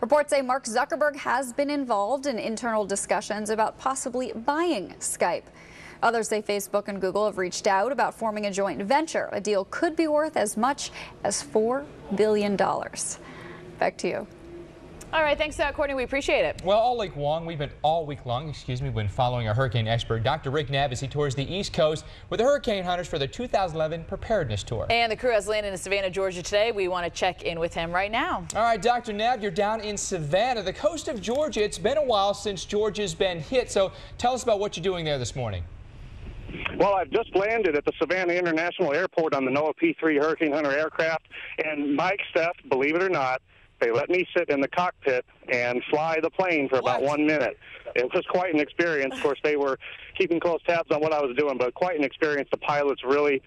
Reports say Mark Zuckerberg has been involved in internal discussions about possibly buying Skype. Others say Facebook and Google have reached out about forming a joint venture. A deal could be worth as much as $4 billion. Back to you. All right, thanks, Courtney. We appreciate it. Well, all week long, we've been following our hurricane expert, Dr. Rick Knabb, as he tours the East Coast with the hurricane hunters for the 2011 preparedness tour. And the crew has landed in Savannah, Georgia today. We want to check in with him right now. All right, Dr. Knabb, you're down in Savannah, the coast of Georgia. It's been a while since Georgia's been hit, so tell us about what you're doing there this morning. Well, I've just landed at the Savannah International Airport on the NOAA P-3 Hurricane Hunter aircraft, and Mike, Steph, believe it or not, they let me sit in the cockpit and fly the plane for about 1 minute. It was quite an experience. Of course, they were keeping close tabs on what I was doing, but quite an experience. The pilots really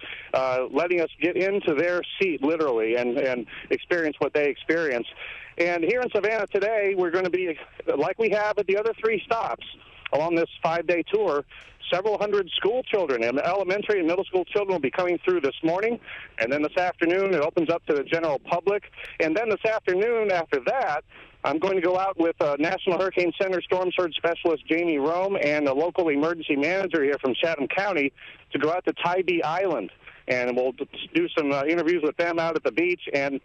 letting us get into their seat, literally, and experience what they experienced. And here in Savannah today, we're going to be, like we have at the other 3 stops along this 5-day tour, several hundred school children and elementary and middle school children will be coming through this morning. And then this afternoon, it opens up to the general public. And then this afternoon, after that, I'm going to go out with National Hurricane Center Storm Surge Specialist Jamie Rome and a local emergency manager here from Chatham County to go out to Tybee Island. And we'll do some interviews with them out at the beach and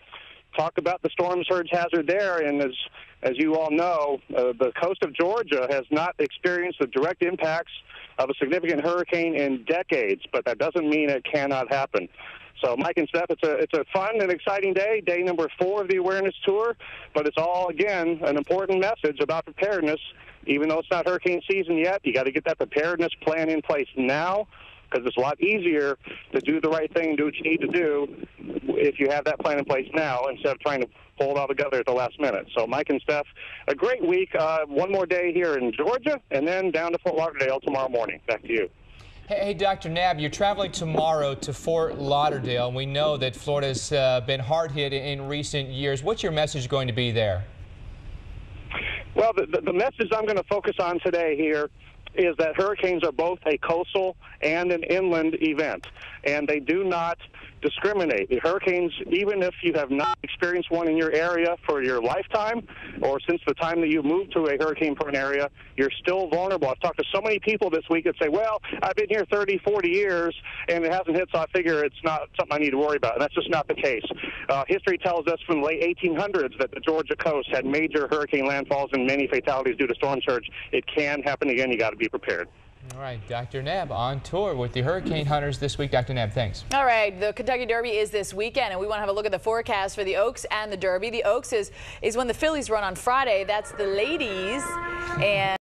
talk about the storm surge hazard there. And as you all know, the coast of Georgia has not experienced the direct impacts of a significant hurricane in decades, but that doesn't mean it cannot happen. So, Mike and Steph, it's a fun and exciting day number 4 of the awareness tour, but it's all, again, an important message about preparedness. Even though it's not hurricane season yet, you got to get that preparedness plan in place now, because it's a lot easier to do the right thing and do what you need to do if you have that plan in place now instead of trying to pull it all together at the last minute. So, Mike and Steph, a great week. One more day here in Georgia, and then down to Fort Lauderdale tomorrow morning. Back to you. Hey, Dr. Knabb, you're traveling tomorrow to Fort Lauderdale, and we know that Florida's been hard hit in recent years. What's your message going to be there? Well, the message I'm going to focus on today here is that hurricanes are both a coastal and an inland event, and they do not discriminate. The hurricanes, even if you have not experienced one in your area for your lifetime or since the time that you moved to a hurricane-prone area, you're still vulnerable. I've talked to so many people this week that say, well, I've been here 30, 40 years, and it hasn't hit, so I figure it's not something I need to worry about. And that's just not the case. History tells us from the late 1800s that the Georgia coast had major hurricane landfalls and many fatalities due to storm surge. It can happen again. You got to be prepared. All right, Dr. Knabb on tour with the hurricane hunters this week. Dr. Knabb, thanks. All right, the Kentucky Derby is this weekend, and we want to have a look at the forecast for the Oaks and the Derby. The Oaks is when the fillies run on Friday. That's the ladies, and